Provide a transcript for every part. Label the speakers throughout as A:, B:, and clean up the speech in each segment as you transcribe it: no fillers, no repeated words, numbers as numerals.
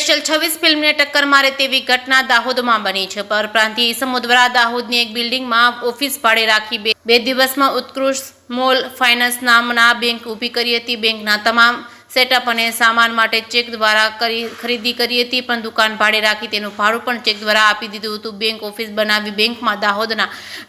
A: Special 26 ફિલ્મને ટક્કર મારે તેવી ઘટના દાહોદમાં બની છે। પરપ્રાંતીય ઇસમો દ્વારા દાહોદની એક બિલ્ડિંગમાં ઓફિસ ભાડે રાખી બે દિવસમાં ઉત્કૃષ્ટ સ્મોલ ફાઇનાન્સ નામના બેંક ઊભી કરી હતી। બેંકના તમામ સેટઅપ અને સામાન માટે ચેક દ્વારા ખરીદી કરી હતી, પણ દુકાન ભાડે રાખી તેનું ભાડું પણ ચેક દ્વારા આપી દીધું હતું। બેંક ઓફિસ બનાવી બેંકમાં દાહોદના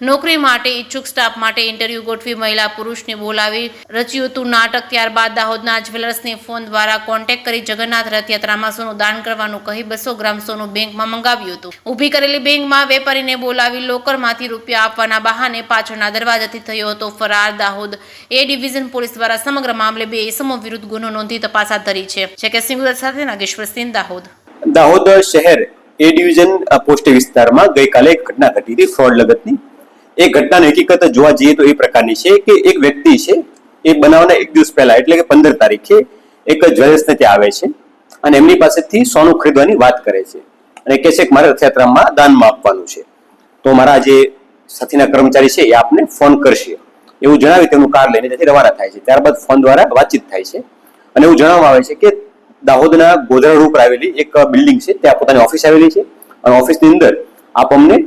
A: નોકરી માટે ઈચ્છુક સ્ટાફ માટે ઇન્ટરવ્યૂ ગોઠવી મહિલા પુરુષને બોલાવી રચ્યું હતું નાટક। ત્યારબાદ દાહોદના જ્વેલર્સને ફોન દ્વારા કોન્ટેક્ટ કરી જગન્નાથ રથયાત્રામાં સોનું દાન કરવાનું કહી 200 ગ્રામ સોનું બેંકમાં મંગાવ્યું હતું। ઊભી કરેલી બેંકમાં વેપારીને બોલાવી લોકરમાંથી રૂપિયા આપવાના બહાને પાછળના દરવાજાથી થયો હતો ફરાર। દાહોદ એ ડિવિઝન પોલીસ દ્વારા સમગ્ર મામલે 2 ઇસમો વિરુદ્ધ ગુનો નોંધી તપાસ હાથ ધરી છે। સિંગુદર સાથે નાગેશ્વર સિંહ, દાહોદ
B: શહેર એ ડિવિઝન પોસ્ટ વિસ્તારમાં ગઈકાલે એક ઘટના ઘટી હતી ફ્રોડ લગતની। એ ઘટનાની હકીકત જોવા જઈએ તો એ પ્રકારની છે કે એક વ્યક્તિ છે એ બનાવના એક દિવસ પહેલા એટલે કે 15 તારીખે એક જ્વેલર્સને ત્યાં આવે છે અને એમની પાસેથી સોનું ખરીદવાની વાત કરે છે અને કહે છે કે મારે રથયાત્રામાં દાનમાં આપવાનું છે, તો મારા જે સાથીના કર્મચારી છે એ આપને ફોન કરશે એવું જણાવી તેમનું કાર લઈને ત્યાંથી રવાના થાય છે। ત્યારબાદ ફોન દ્વારા વાતચીત થાય છે અને એવું જણાવવામાં આવે છે કે દાહોદના ગોધરા રોડ પર આવેલી એક બિલ્ડિંગ છે ત્યાં પોતાની ઓફિસ આવેલી છે અને ઓફિસની અંદર આપ અમને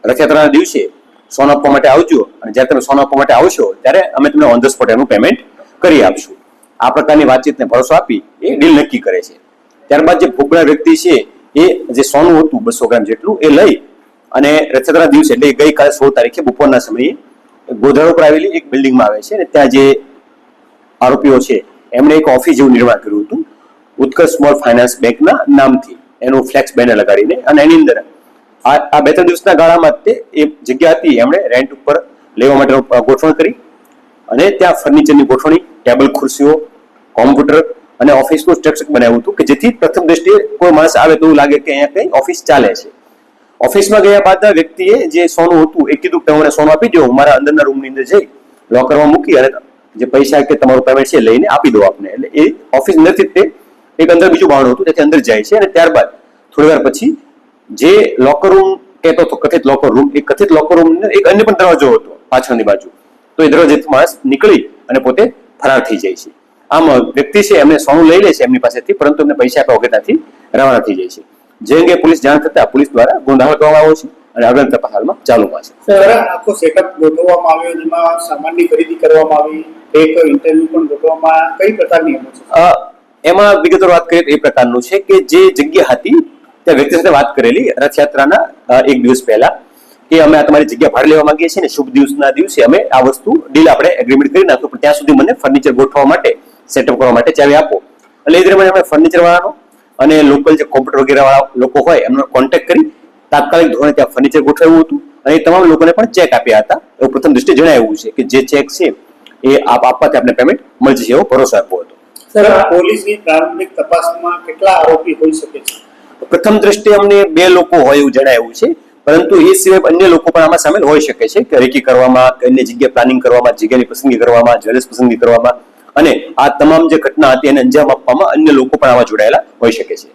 B: રથયાત્રાના દિવસે સોનું આપવા માટે આવજો અને જ્યારે તમે સોનું આપવા માટે આવશો ત્યારે અમે તમને ઓન ધ સ્પોટ એનું પેમેન્ટ કરી આપશું। આ પ્રકારની વાતચીતને ભરોસો આપી એ ડીલ નક્કી કરે છે। ત્યારબાદ જે ભોગબેલ વ્યક્તિ છે એ જે સોનું હતું 200 ગ્રામ જેટલું એ લઈ અને રથયાત્રાના દિવસે એટલે ગઈકાલે 16 તારીખે બપોરના સમયે ગોધરા ઉપર આવેલી એક બિલ્ડિંગમાં આવે છે અને ત્યાં જે આરોપીઓ છે એમણે એક ઓફિસ જેવું નિર્માણ કર્યું હતું ઉત્કર્ષ સ્મોલ ફાઇનાન્સ બેંકના નામથી એનું ફ્લેક્સ બેનર લગાડીને, અને એની અંદર આ 2-3 દિવસના ગાળામાં તે એ જગ્યા હતી એમણે રેન્ટ ઉપર લેવા માટે ગોઠવણ કરી અને ત્યાં ફર્નિચરની ગોઠવણી, ટેબલ ખુરશીઓ, કોમ્પ્યુટર અને ઓફિસનું સ્ટ્રક્ચર બનાવ્યું હતું કે જેથી પ્રથમ દ્રષ્ટિએ કોઈ માણસ આવે તો એવું લાગે કે અહીંયા કંઈ ઓફિસ ચાલે છે। ઓફિસમાં ગયા બાદ વ્યક્તિએ જે સોનું હતું એ કીધું કે મને સોનું આપી દો, હું મારા અંદરના રૂમની અંદર જઈ લોકરમાં મૂકી અને જે પૈસા કે તમારું પેમેન્ટ છે લઈને આપી દો આપને। એટલે એ ઓફિસ અંદરથી તે એક અંદર બીજું બારણું હતું ત્યાંથી અંદર જાય છે અને ત્યારબાદ થોડી વાર પછી જે લોકર રૂમ કહેતો હતો કથિત લોકર રૂમ, એ કથિત લોકર રૂમ એક અન્ય પણ દરવાજો હતો પાછળની બાજુ, તો એ દરવાજેથી માણસ નીકળી અને પોતે ફરાર થઈ જાય છે। આમ વ્યક્તિ છે એમને સોનું લઈ લે છે એમની પાસેથી, પરંતુ એમને પૈસા આપ્યા વગર ત્યાંથી રવાના થઈ જાય છે। જે અંગે પોલીસ જાણ થતા પોલીસ દ્વારા ગુનો દાખલ કરવામાં આવ્યો છે અને આગળની તપાસ હાલમાં ચાલુમાં છે।
C: આખો સેટઅપ ગોઠવવામાં આવ્યો, જેમાં સામાનની ખરીદી કરવામાં આવી, એક ઇન્ટરવ્યુ પણ ગોઠવવામાં, કઈ પ્રકારની
B: એમાં વિગતવાર વાત કરીએ તો એ પ્રકારનું છે કે જે જગ્યા હતી ત્યાં વ્યક્તિ સાથે વાત કરેલી રથયાત્રાના એક દિવસ પહેલા કે અમે આ તમારી જગ્યા ભાડે લેવા માંગીએ છીએ ને શુભ દિવસના દિવસે અમે આ વસ્તુ ડીલ આપણે એગ્રીમેન્ટ કરી નાખશું, પણ ત્યાં સુધી મને ફર્નિચર ગોઠવવા માટે સેટઅપ કરવા માટે ચાવી આપો। એટલે એ દરમિયાન અમે ફર્નિચર વાળાનો અને લોકલ જે કોમ્પ્યુટર વગેરે વાળા લોકો હોય એમનો કોન્ટેક્ટ કરી તાત્કાલિક ધોરણે ત્યાં ફર્નિચર ગોઠવ્યું હતું અને એ તમામ લોકોને પણ ચેક આપ્યા હતા એવું પ્રથમ દ્રષ્ટિએ જણાવ્યું છે કે જે ચેક છે એ આપવાથી આપણે પેમેન્ટ મળી જશે એવો ભરોસો આપ્યો હતો।
C: સર, પોલીસની પ્રારંભિક તપાસમાં કેટલા આરોપી હોઈ શકે છે?
B: પ્રથમ દ્રષ્ટિએ અમને 2 લોકો હોય એવું જણાવ્યું છે, પરંતુ એ સિવાય અન્ય લોકો પણ આમાં સામેલ હોઈ શકે છે કે રેકી કરવામાં, અન્ય જગ્યા પ્લાનિંગ કરવામાં, જગ્યાની પસંદગી કરવામાં, જ્વેલર્સ પસંદગી કરવામાં અને આ તમામ જે ઘટના હતી એને અંજામ આપવામાં અન્ય લોકો પણ આમાં જોડાયેલા હોઈ શકે છે।